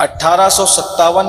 1857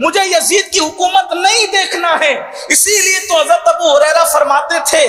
مجھے یزید کی حکومت نہیں دیکھنا ہے۔ اسی لیے تو حضرت ابو ہریرہ فرماتے تھے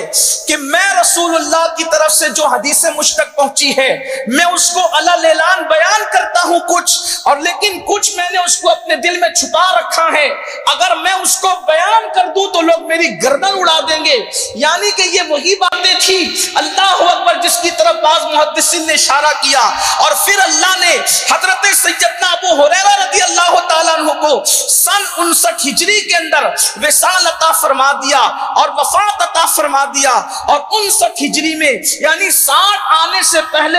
کہ میں رسول اللہ کی طرف سے جو حدیث مشتق پہنچی ہے میں اس کو علی اعلان بیان کرتا ہوں کچھ، اور لیکن کچھ میں نے اس کو اپنے دل میں چھپا رکھا ہے، اگر میں اس کو بیان کر دوں تو لوگ میری گردن اڑا دیں گے۔ یعنی کہ یہ وہی باتیں تھی اللہ اکبر جس کی طرف بعض محدثین نے اشارہ کیا، اور پھر اللہ نے حضرت سیدنا ابو ہریرہ رضی اللہ تعالیٰ عنہ کو سن 59 ہجری کے اندر وصال عطا فرما دیا اور وفات عطا فرما دیا، اور 59 ہجری میں یعنی 60 آنے سے پہلے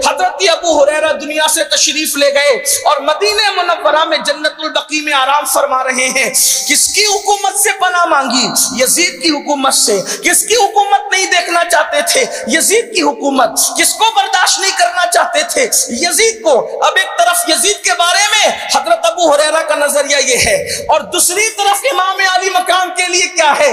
حضرت ابو ہریرہ دنیا سے تشریف لے گئے اور مدینہ منورہ میں جنت البقیع میں آرام فرما رہے ہیں۔ کس کی حکومت سے پناہ مانگی؟ یزید کی حکومت سے۔ کس کی حکومت نہیں دیکھنا چاہتے تھے؟ یزید کی حکومت۔ کس کو برداشت نہیں کرنا چاہتے تھے؟ یزید کو۔ اب ایک طرف یزید کے بارے میں حضرت ابو ہریرہ کا نظریہ یہ ہے، اور دوسری طرف امام علی مقام کے لیے کیا ہے؟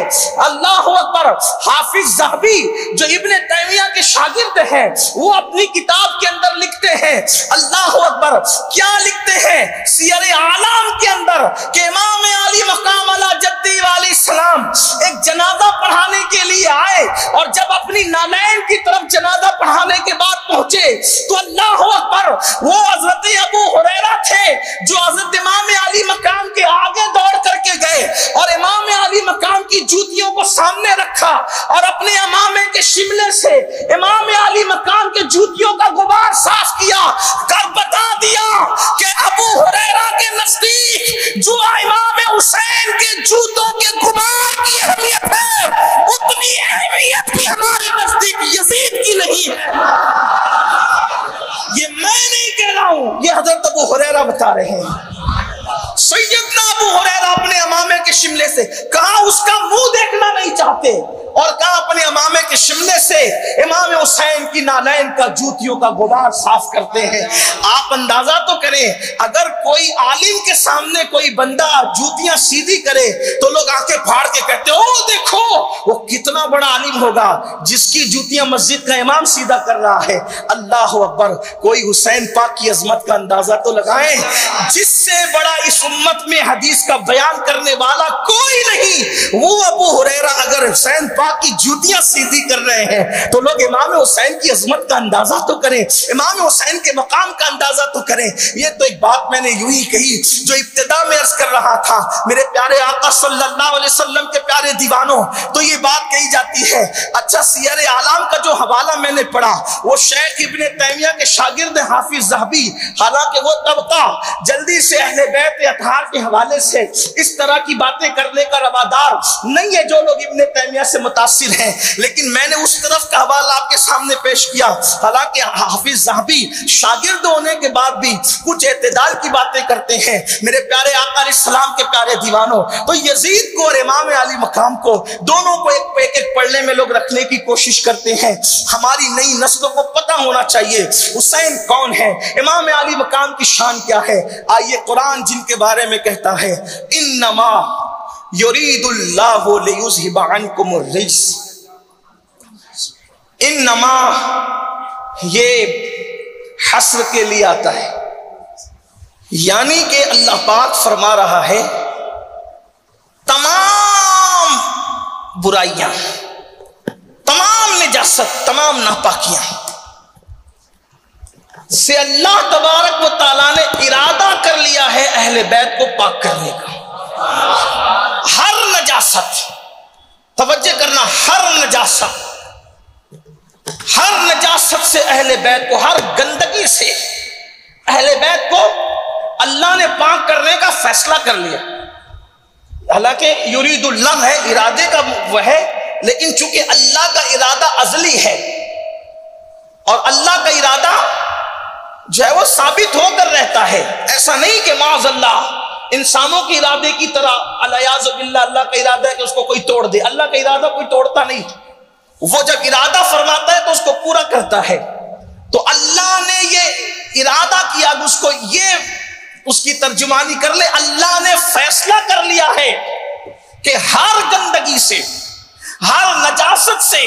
اللہ اکبر۔ حافظ ذہبی جو ابن تیمیہ کے شاگرد ہیں وہ اپنی کتاب کے اندر لکھتے ہیں، اللہ اکبر، کیا لکھتے ہیں سیر اعلام کے اندر کہ امام علی مقام علی جدی علیہ السلام ایک جنازہ پڑھانے کے لیے آئے، اور جب اپنی نالین کی طرف جنازہ پڑھانے کے بعد پہنچے تو اللہ اکبر وہ حضرت ابو ہریرہ تھے جو حضرت امام علی مقام کے آگے دوڑ کر کے گئے اور امام علی مقام کی جوتیوں کو سامنے رکھا اور اپنے امامے کے شملے سے امام علی مقام کے جوتیوں کا غبار صاف کیا، کر بتا دیا کہ ابو ہریرہ کے نزدیک جو امام حسین کے جوتوں کے غبار کی اہمیت ہے اتنی اہمیت بھی ہمارے نزدیک یزید کی نہیں ہے۔ یہ میں نہیں کہہ رہا ہوں، یہ حضرت ابو ہریرہ بتا رہے ہیں۔ سیدنا ابو ہریرہ اپنے امامے کے شملے سے کہاں اس کا منہ دیکھنا نہیں چاہتے، اور کہاں اپنے امامے کے شملے سے امام حسین کی نالین کا جوتیوں کا غبار صاف کرتے ہیں۔ آپ اندازہ تو کریں اگر کوئی عالم کے سامنے کوئی بندہ جوتیاں سیدھی کرے تو لوگ آنکھیں پھاڑ کے کہتے او دیکھو وہ کتنا بڑا عالم ہوگا جس کی جوتیاں مسجد کا امام سیدھا کر رہا ہے۔ اللہ اکبر، کوئی حسین پاک کی عظمت کا اندازہ تو لگائیں، جس سے بڑا اس امت میں حدیث کا بیان کرنے والا کوئی نہیں، وہ ابو ہریرہ اگر حسین پاک کی جوتیاں سیدھی کر رہے ہیں تو لوگ امام حسین کی عظمت کا اندازہ تو کریں، امام حسین کے مقام کا اندازہ تو کریں۔ یہ تو ایک بات میں نے یوں ہی کہی جو ابتدا میں عرض کر رہا تھا، میرے پیارے آقا صلی اللہ علیہ وسلم کے پیارے دیوانوں، تو یہ بات کہی جاتی ہے۔ اچھا، سیر اعلام کا جو حوالہ میں نے پڑھا وہ شیخ ابن تیمیہ کے شاگرد حافظ ذہبی، حالانکہ وہ طبقہ جلدی سے اہل بیت اطہار کے حوالے سے اس طرح کی باتیں کرنے کا روادار نہیں ہے جو لوگ ابن تیمیہ سے متاثر ہیں، لیکن میں نے اس طرف کا حوالہ آپ کے سامنے پیش کیا۔ حالانکہ حافظ ذہبی شاگرد ہونے کے بعد بھی کچھ اعتدال کی باتیں کرتے ہیں۔ میرے پیارے آقا علیہ السلام کے پیارے دیوانوں، تو یزید کو اور امام علی مقام کو دونوں کو ایک پہ ایک پڑھنے میں لوگ رکھنے کی کوشش کرتے ہیں۔ ہماری نئی نسلوں کو پتہ ہونا چاہیے حسین کون ہے، امام علی مقام کی شان کیا ہے۔ آئیے قرآن جن کے بارے میں کہتا ہے انما یرید اللہ لیذہب عنکم الرجس، انما یہ حسر کے لیے آتا ہے، یعنی کہ اللہ پاک فرما رہا ہے تمام برائیاں، تمام نجاست، تمام ناپاکیاں سے اللہ تبارک و تعالیٰ نے ارادہ کر لیا ہے اہل بیت کو پاک کرنے کا۔ ہر نجاست، توجہ کرنا، ہر نجاست سے اہل بیت کو، ہر گندگی سے اہل بیت کو اللہ نے پاک کرنے کا فیصلہ کر لیا۔ حالانکہ یرید اللہ ہے، ارادے کا وہ ہے، لیکن چونکہ اللہ کا ارادہ ازلی ہے اور اللہ کا ارادہ جو ہے وہ ثابت ہو کر رہتا ہے، ایسا نہیں کہ معاذ اللہ انسانوں کے ارادے کی طرح الیاذ باللہ اللہ کا ارادہ ہے کہ اس کو کوئی توڑ دے۔ اللہ کا ارادہ کوئی توڑتا نہیں، وہ جب ارادہ فرماتا ہے تو اس کو پورا کرتا ہے۔ تو اللہ نے یہ ارادہ کیا، اس کو یہ اس کی ترجمانی کر لے، اللہ نے فیصلہ کر لیا ہے کہ ہر گندگی سے، ہر نجاست سے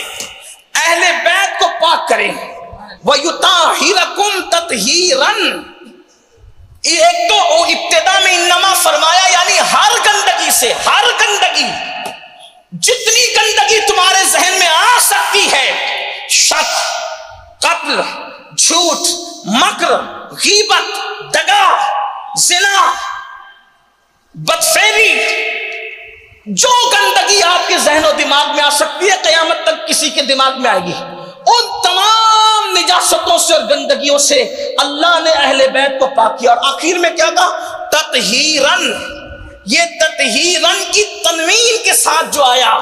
اہل بیت کو پاک کریں۔ وَيُطَهِّرَكُمْ تَطْهِيرًا، ایک تو ابتدا میں انما فرمایا یعنی غیبت، دغا، زنا، بدفعلی، جو گندگی آپ کے ذہن و دماغ میں آ سکتی ہے قیامت تک کسی کے دماغ میں آئے گی، ان تمام نجاستوں سے اور گندگیوں سے اللہ نے اہل بیت کو پاک کیا۔ اور آخر میں کیا کہا؟ تطہیرن۔ یہ تطہیرن کی تنوین کے ساتھ جو آیا،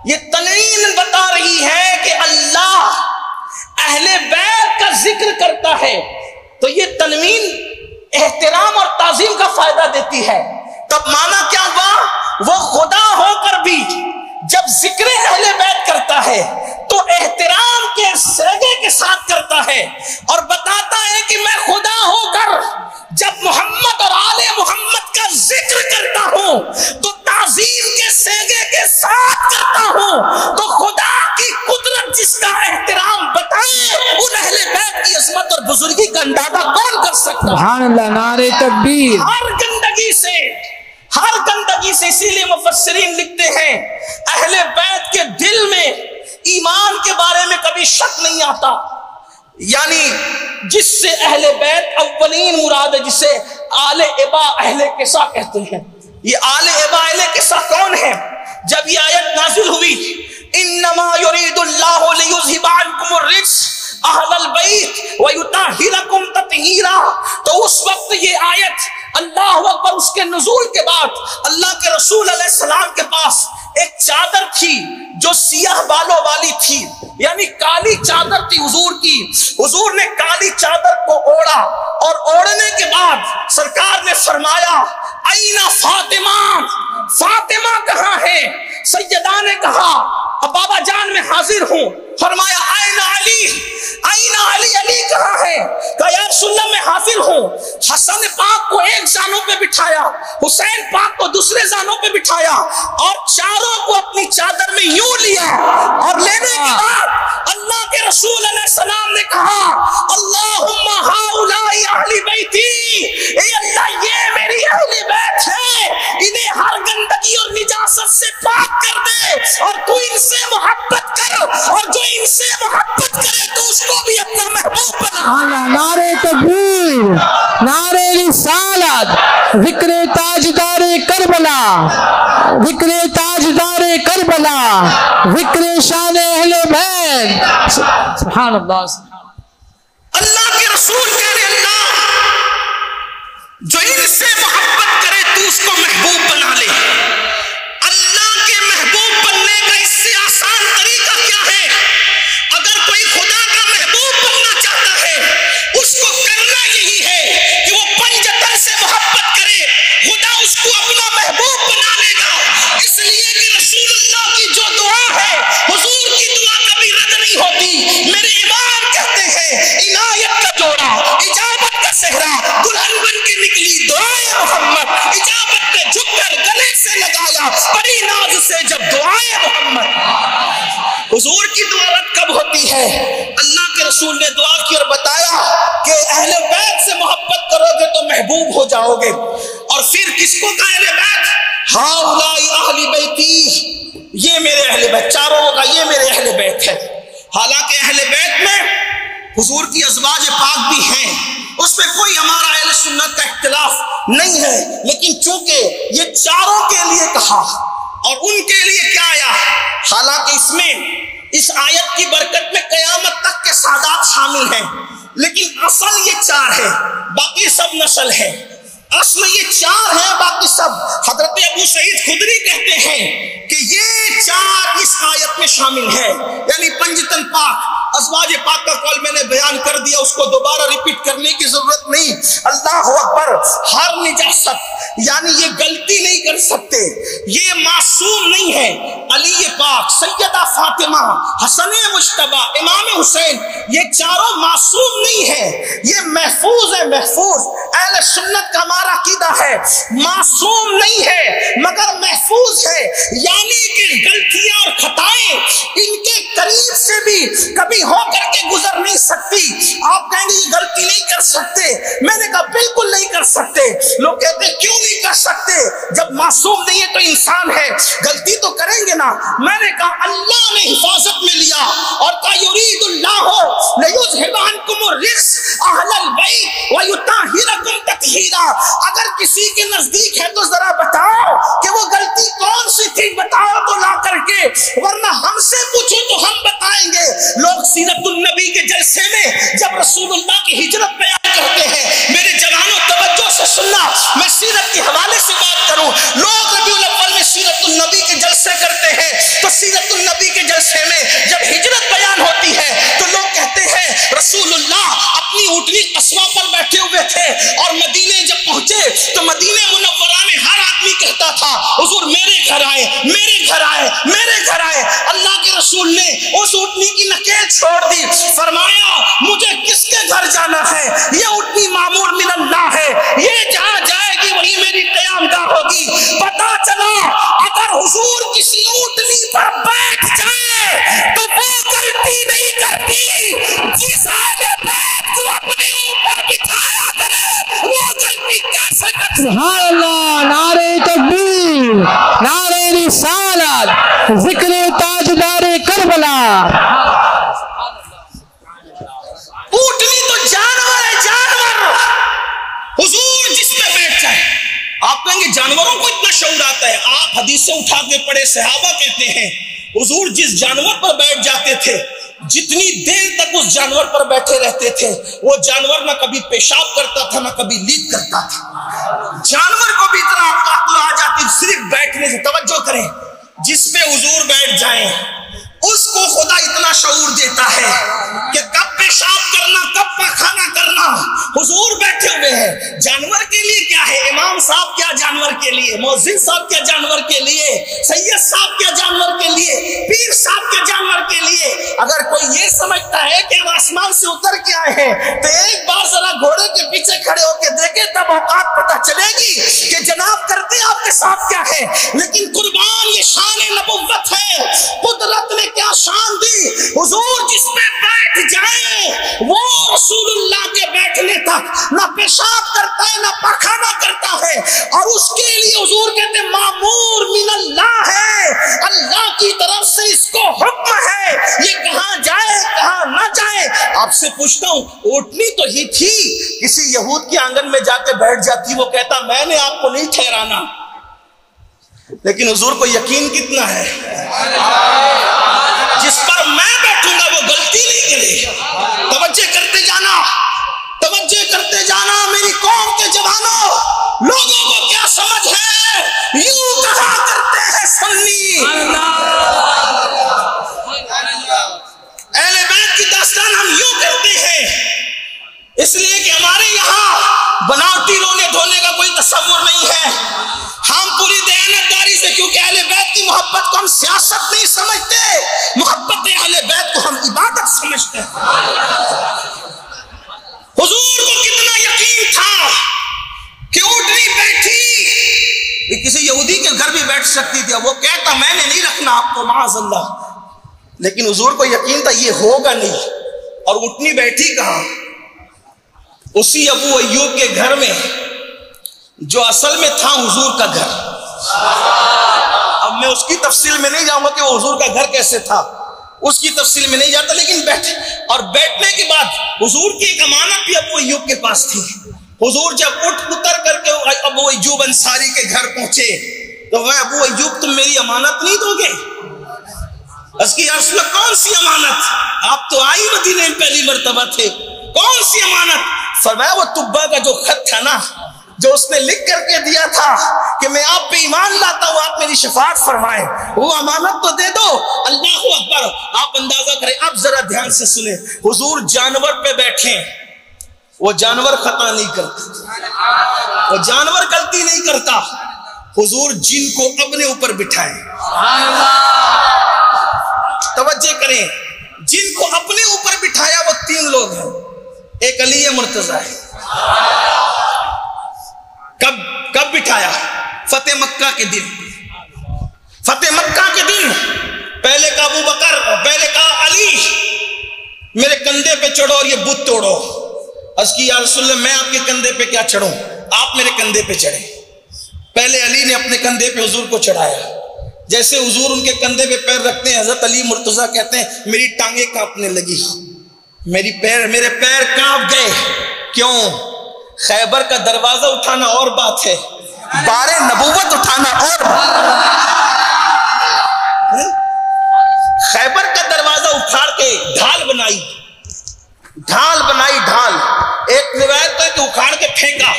یہ تنوین بتا رہی ہے کہ اللہ اہل بیت کا ذکر کرتا ہے تو یہ تنوین احترام اور تعظیم کا فائدہ دیتی ہے۔ تب معنی کیا ہوا؟ وہ خدا ہو کر بھی جب ذکر اہل بیت کرتا ہے تو احترام کے سیغے کے ساتھ کرتا ہے، اور بتاتا ہے کہ میں خدا ہو کر جب محمد اور آل محمد کا ذکر کرتا ہوں تو تعظیم کے سیغے کے ساتھ کرتا ہوں۔ تو خدا کی قدرت جس کا احترام بتائے، ان اہل بیت کی عظمت اور بزرگی کا اندازہ کون کر سکتا؟ سبحان اللہ، نعرہ تکبیر۔ ہر گندگی سے، ہر گندگی سے، اسی لیے مفسرین لکھتے ہیں اہل بیت کے دل میں ایمان کے بارے میں کبھی شک نہیں آتا، یعنی جس سے اہل بیت اولین مراد ہے، جسے آل ابا اہل قصہ کہتے ہیں۔ یہ آل ابا اہل قصہ کون ہے؟ جب یہ آیت نازل ہوئی انما یرید اللہ لیذھب عنکم الرجس اہل البیت ویطہرکم تطہیرا، تو اس وقت یہ آیت اللہ اکبر، اس کے نزول کے بعد اللہ کے رسول علیہ السلام کے پاس ایک چادر تھی جو سیاہ بالوں والی تھی، یعنی کالی چادر تھی حضور کی۔ حضور نے کالی چادر کو اوڑھا اور اوڑھنے کے بعد سرکار نے فرمایا این فاطمہ، فاطمہ کہاں ہے؟ سیدہ نے کہا بابا جان میں حاضر ہوں۔ فرمایا این علی، این علی، علی کہاں ہے؟ کہا یا رسول اللہ میں حاضر ہوں۔ حسن پاک کو ایک زانوں پہ بٹھایا، حسین پاک کو دوسرے زانوں پہ بٹھایا، اور چاروں کو اپنی چادر میں یوں لیا، اور لینے کے بعد اللہ کے رسول علیہ السلام نے کہا اللہم ہؤلاء اہل بیتی، اے اللہ یہ میری اہل بیت ہے، انہیں ہر گندگی اور نجاست سے پاک کر دے، اور تو ان سے محبت کر، اور جو ان سے محبت کرے تو اس کو بھی اپنا محبوب بنا۔ نعرہ تکبیر، نعرہ رسالت، ذکر تاجدار کربلا، ذکر تاجدار کربلا، ذکر شان اہل بیت۔ سبحان اللہ۔ اللہ کے رسول کہہ رہے اللہ جو ان سے محبت کرے تو اس کو محبوب بنا لے۔ اللہ کے محبوب بننے کا اس سے آسان طریقہ کیا ہے؟ اگر کوئی خدا کا محبوب بننا چاہتا ہے اس کو کرنا یہی ہے کہ وہ پنجتن سے محبت کرے، خدا اس کو اپنا محبوب بنا لے گا۔ اس لیے کہ رسول اللہ کی جو دعا ہے، حضور کی دعا کبھی رد نہیں ہوتی۔ میرے امام کہتے ہیں عنایت کا جوڑا، اجابت کا صحرا، دلہن بن کے نکلی دعائے محمد، اجابت نے جھک کر گلے سے لگایا بڑی ناز سے جب دعائے محمد۔ حضور کی دعا رد کب ہوتی ہے؟ اللہ کے رسول نے دعا کی اور بتایا کہ اہل بیت سے محبت کرو گے تو محبوب ہو جاؤ گے۔ اور پھر کس کو کہا اہل بیت؟ ہؤلاء اہل بیتی، یہ میرے اہل بیت، چاروں کا یہ میرے اہل بیت ہے۔ حالانکہ اہل بیت میں حضور کی ازواج پاک بھی ہیں، اس میں کوئی ہمارا اہل سنت کا اختلاف نہیں ہے، لیکن چونکہ یہ چاروں کے لیے کہا اور ان کے لیے کیا آیا، حالانکہ اس میں اس آیت کی برکت میں قیامت تک کے سادات شامل ہیں، لیکن اصل یہ چار ہے، باقی سب نسل ہے۔ اصل یہ چار ہیں، باقی سب۔ حضرت ابو سعید خدری کہتے ہیں کہ یہ چار اس آیت میں شامل ہیں، یعنی پنجتن پاک، ازواج پاک کا قول میں نے بیان کر دیا، اس کو دوبارہ ریپیٹ کرنے کی ضرورت نہیں۔ اللہ اکبر۔ ہر نجاست، یعنی یہ غلطی نہیں کر سکتے، یہ معصوم نہیں ہے۔ علی پاک، سیدہ فاطمہ، حسن مجتبی، امام حسین، یہ چاروں معصوم نہیں ہے، یہ محفوظ ہے، محفوظ۔ اہل سنت کا ہمارا عقیدہ ہے معصوم نہیں ہے مگر محفوظ ہے، یعنی کہ غلطیاں اور خطائیں ان کے قریب سے بھی کبھی ہو کر کے گزر نہیں سکتی۔ آپ کہیں گے یہ غلطی نہیں کر سکتے، میں نے کہا بالکل نہیں کر سکتے۔ لوگ کہتے ہیں کیوں نہیں کر سکتے، جب معصوم نہیں ہے تو انسان ہے، غلطی تو کریں گے نا۔ میں نے کہا اللہ نے حفاظت میں لیا اور کہا یرید اللہ لیذھب عنکم الرجس اہل البیت ویطہرکم تطہیرا۔ اگر کسی کے نزدیک ہے تو ذرا بتاؤ کہ وہ غلطی کون سی تھی، بتاؤ تو لا کر کے، ورنہ ہم سے پوچھو تو ہم بتائیں گے۔ لوگ سیرت النبی کے جلسے میں جب رسول اللہ کی ہجرت بیان کرتے ہیں، میرے جوانوں توجہ سے سننا، میں سیرت کے حوالے سے بات کروں۔ لوگ ربیع الاول میں سیرت النبی کے جلسے کرتے ہیں، تو سیرت النبی کے جلسے میں جب ہجرت بیان ہوتی ہے تو لوگ کہتے ہیں رسول اللہ اپنی اونٹنی قصوہ پر بیٹھے ہوئے تھے، اور مدینے جب پہنچے تو مدینے منورہ میں ہر آدمی کہتا تھا حضور میرے گھر آئے، میرے گھر آئے، میرے گھر آئے۔ اللہ کے رسول نے اس اونٹنی کی نکیل چھوڑ دی، فرمایا مجھے کس کے گھر جانا ہے، یہ اونٹنی معمور من اللہ ہے، یہ جہاں جائے گی وہی میری قیام گاہ ہوگی۔ پتا چلا اگر حضور کسی اونٹنی پر بیٹھ جائے تو وہ غلطی نہیں کرتی، جس اہل بیت کو اپنے اوپر بٹھایا کرے وہ غلطی کیسے کر۔ سبحان اللہ، نعرہ تکبیر، نعرہ رسالت، ذکر تاجدار کربلا۔ اونٹنی تو جانور ہے، جانور، حضور جس پہ بیٹھ جائے۔ آپ کہیں گے جانوروں کو اتنا شعور آتا ہے؟ آپ حدیثیں اٹھا کے پڑھے، صحابہ کہتے ہیں حضور جس جانور پر بیٹھ جاتے تھے جتنی دیر تک اس جانور پر بیٹھے رہتے تھے وہ جانور نہ کبھی پیشاب کرتا تھا نہ کبھی لیٹ کرتا تھا۔ جانور کو بھی اتنا عقل آ جاتی صرف بیٹھنے سے۔ توجہ کریں، جس پہ حضور بیٹھ جائیں اس کو خدا اتنا شعور دیتا ہے کہ کب پیشاب کرنا کب پخانہ کرنا حضور بیٹھے ہوئے ہیں۔ جانور کے لیے کیا ہے، امام صاحب کیا جانور کے لیے، مؤذن صاحب کیا جانور کے لیے، سید صاحب کیا جانور کے لیے، پیر صاحب کیا جانور کے لیے۔ اگر کوئی یہ سمجھتا ہے کہ ہم آسمان سے اتر کے آئے ہیں تو ایک بار ذرا گھوڑے کے پیچھے کھڑے ہو کے دیکھیں، تب اوقات پتہ چلے گی کہ جناب کرتے آپ کے ساتھ کیا ہے۔ لیکن قربان یہ شان نبوت ہے، قدرت نے کیا شان دی، حضور جس پہ بیٹھ جائیں وہ رسول اللہ کے بیٹھنے تک نہ پیشاب کرتا ہے نہ پخانہ کرتا ہے، اور اس کے لیے حضور کہتے ہیں معمور من اللہ ہے، اللہ کی طرف سے اس کو حکم ہے یہ کہاں جائے کہاں نہ جائے۔ آپ سے پوچھتا ہوں اونٹنی تو ہی تھی، کسی یہود کے آنگن میں جا کے بیٹھ جاتی، وہ کہتا میں نے آپ کو نہیں ٹھہرانا، لیکن حضور کو یقین کتنا ہے جس پر میں بیٹھوں گا وہ غلطی نہیں کرے۔ توجہ کرتے جانا، توجہ کرتے جانا میری قوم کے جوانوں، لوگوں کو کیا سمجھ ہے، یوں کہا کرتے ہیں سنی اہل بیت کی داستان ہم یوں کرتے ہیں، اس لیے کہ ہمارے یہاں بناوٹی رونے دھونے کا کوئی تصور نہیں ہے۔ ہم پوری دیانتداری سے، کیونکہ اہل بیت کی محبت کو ہم سیاست نہیں سمجھتے، محبت اہل بیت کو ہم عبادت سمجھتے ہیں۔ حضور کو کتنا یقین تھا کہ اونٹنی بیٹھی، کسی یہودی کے گھر بھی بیٹھ سکتی تھی، وہ کہتا میں نے نہیں رکھنا آپ کو معاذ اللہ، لیکن حضور کو یقین تھا یہ ہوگا نہیں۔ اور اونٹنی بیٹھی کہاں؟ اسی ابو ایوب کے گھر میں جو اصل میں تھا حضور کا گھر۔ اب میں اس کی تفصیل میں نہیں جاؤں گا کہ وہ حضور کا گھر کیسے تھا، اس کی تفصیل میں نہیں جاتا، لیکن بیٹھے اور بیٹھنے کے بعد حضور کی ایک امانت بھی ابو ایوب کے پاس تھی۔ حضور جب اتر کر کے ابو ایوب انصاری کے گھر پہنچے تو وہ ابو ایوب تم میری امانت نہیں دو گے؟ اس کی عرض میں کون سی امانت، آپ تو آئی مدینے میں پہلی مرتبہ تھے، کون سی امانت؟ فرمایا وہ تبا کا جو خط تھا نا، جو اس نے لکھ کر کے دیا تھا کہ میں آپ پہ ایمان لاتا ہوں آپ میری شفاعت فرمائیں، وہ امانت تو دے دو۔ اللہ اکبر، آپ اندازہ کریں، آپ ذرا دھیان سے سنیں، حضور جانور پہ بیٹھیں، وہ جانور خطا نہیں کرتا، وہ جانور غلطی نہیں کرتا، حضور جن کو اپنے اوپر بٹھائیں، توجہ کریں، جن کو اپنے اوپر بٹھایا وہ تین لوگ ہیں، ایک علی مرتضی ہے۔ کب بٹھایا؟ فتح مکہ کے دن، فتح مکہ کے دن پہلے کہا ابو بکر، پہلے کہا علی میرے کندھے پہ چڑھو اور یہ بت توڑو۔ عرض کی یا رسول اللہ میں آپ کے کندھے پہ کیا چڑھوں، آپ میرے کندھے پہ چڑھے۔ پہلے علی نے اپنے کندھے پہ حضور کو چڑھایا. جیسے حضور ان کے کندھے پہ پیر رکھتے ہیں، حضرت علی مرتضیٰ کہتے ہیں میری ٹانگیں کانپنے لگی، میرے پیر کانپ گئے. کیوں؟ خیبر کا دروازہ اٹھانا اور بات ہے، بار نبوت اٹھانا اور بات. خیبر کا دروازہ اٹھاڑ کے ڈھال بنائی. ایک روایت ہے کہ اکھاڑ کے پھینکا،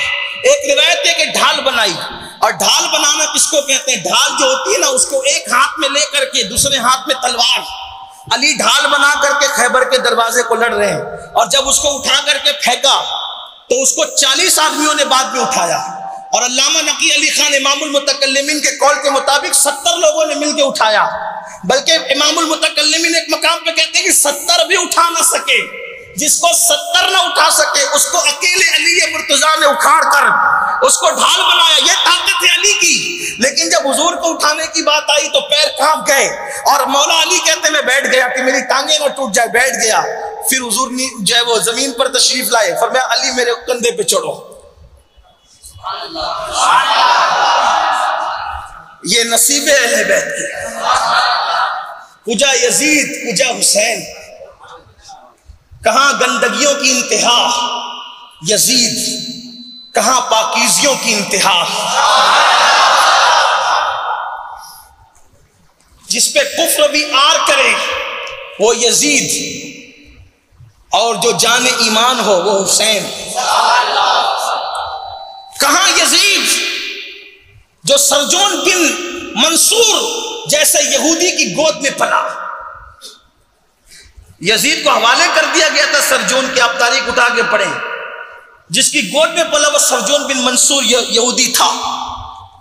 ایک روایت ہے کہ ڈھال بنائی. اور ڈھال بنانا کس کو کہتے ہیں؟ ڈھال جو ہوتی ہے نا، اس کو ایک ہاتھ میں لے کر کے دوسرے ہاتھ میں تلوار. علی ڈھال بنا کر کے خیبر کے دروازے کو لڑ رہے ہیں، اور جب اس کو اٹھا کر کے پھینکا تو اس کو 40 آدمیوں نے بعد میں اٹھایا. اور علامہ نقی علی خان امام المتکلمین کے قول کے مطابق 70 لوگوں نے مل کے اٹھایا. بلکہ امام المتکلمین ایک مقام پہ کہتے ہیں کہ 70 بھی اٹھا نہ سکے. جس کو 70 نہ اٹھا سکے اس کو اکیلے علی مرتضیٰ نے اکھاڑ کر اس کو ڈھال بنایا. یہ طاقت ہے علی کی. لیکن جب حضور کو اٹھانے کی بات آئی تو پیر کانپ گئے، اور مولا علی کہتے میں بیٹھ گیا کہ میری ٹانگیں نہ ٹوٹ جائے. بیٹھ گیا. پھر حضور نے جو ہے وہ زمین پر تشریف لائے، فرمایا علی میرے کندھے پہ چڑھو. یہ نصیب اہل بیت کی. کجا یزید کجا حسین، کہاں گندگیوں کی انتہا یزید، کہاں پاکیزیوں کی انتہا. جس پہ کفر بھی آر کرے وہ یزید، اور جو جان ایمان ہو وہ حسین. کہاں یزید جو سرجون بن منصور جیسے یہودی کی گود میں پلا. یزید کو حوالے کر دیا گیا تھا سرجون کے، آپ تاریخ اٹھا کے پڑھیں. جس کی گود میں پلا وہ سرجون بن منصور یہودی تھا.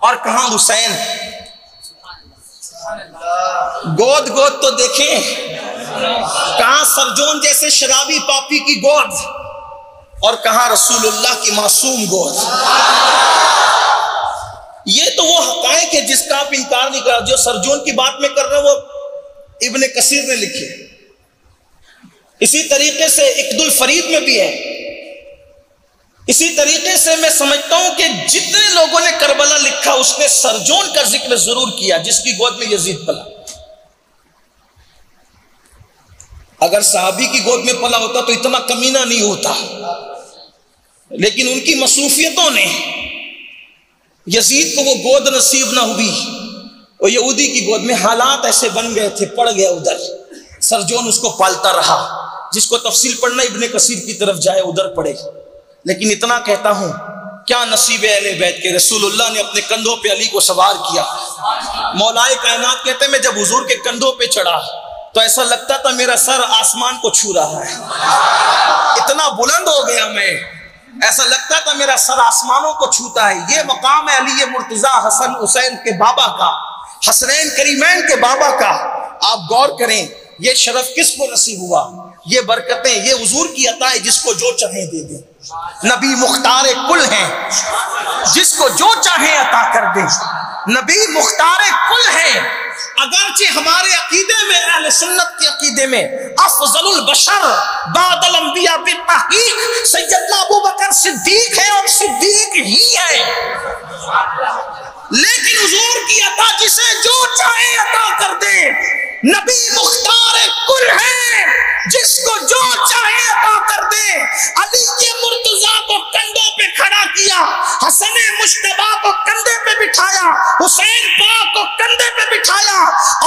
اور کہاں حسین. گود تو دیکھیں، کہاں سرجون جیسے شرابی پاپی کی گود، اور کہاں رسول اللہ کی معصوم گود. یہ تو وہ حقائق ہے جس کا آپ انکار نہیں کر. جو سرجون کی بات میں کر رہے ہیں وہ ابن کثیر نے لکھے. اسی طریقے سے اقد الفرید میں بھی ہے. اسی طریقے سے میں سمجھتا ہوں کہ جتنے لوگوں نے کربلا لکھا اس نے سرجون کا ذکر ضرور کیا جس کی گود میں یزید پلا. اگر صحابی کی گود میں پلا ہوتا تو اتنا کمینہ نہیں ہوتا، لیکن ان کی مصروفیتوں نے یزید کو وہ گود نصیب نہ ہوئی. وہ یہودی کی گود میں حالات ایسے بن گئے تھے، پڑ گیا ادھر. سرجون اس کو پالتا رہا. جس کو تفصیل پڑھنا ابن کثیر کی طرف جائے ادھر پڑھے. لیکن اتنا کہتا ہوں، کیا نصیب اہل بیت کے. رسول اللہ نے اپنے کندھوں پہ علی کو سوار کیا. مولائے کائنات کہتے ہیں میں جب حضور کے کندھوں پہ چڑھا تو ایسا لگتا تھا میرا سر آسمان کو چھو رہا ہے. اتنا بلند ہو گیا میں، ایسا لگتا تھا میرا سر آسمانوں کو چھوتا ہے. یہ مقام ہے علی مرتضیٰ حسن حسین کے بابا کا، حسنین کریمین کے بابا کا. آپ غور کریں یہ شرف کس کو نصیب ہوا. یہ برکتیں یہ حضور کی عطا ہے، جس کو جو چاہیں دے دیں. نبی مختار کل ہیں، جس کو جو چاہیں عطا کر دیں. نبی مختار کل ہیں. اگرچہ ہمارے عقیدے میں اہل سنت کے عقیدے میں افضل البشر بعد الانبیاء بالتحقیق سیدنا ابو بکر صدیق ہے، اور صدیق ہی ہے. لیکن حضور کی عطا جسے جو چاہے عطا کر دے. نبی مختار کل ہے، جس کو جو چاہے عطا کر دے. علی کے مرتضیٰ کو کندھوں پہ کھڑا کیا، حسن مجتبیٰ کو کندھے پہ بٹھایا، حسین پاک کو کندھے پہ بٹھایا،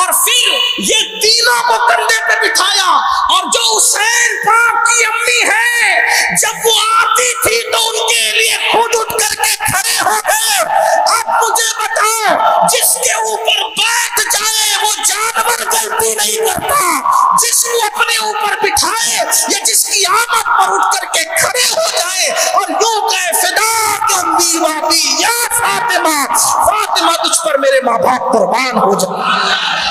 اور پھر یہ تینوں کو کندھے پہ بٹھایا. اور جو حسین پاک کی امی ہے جب وہ آتی تھی تو ان کے لیے خود اٹھ کر کے کھڑے ہو گئے. اب مجھے بتاؤ، جس کے اوپر بیٹھ جائے وہ جانور غلطی نہیں کرتا. جس کو اپنے اوپر بٹھائے یا جس کی آمد پر اٹھ کر کے کھڑے ہو جائے اور یوں کہے فداک امی و ابی یا فاطمہ، فاطمہ تجھ پر میرے ماں باپ قربان ہو جائے.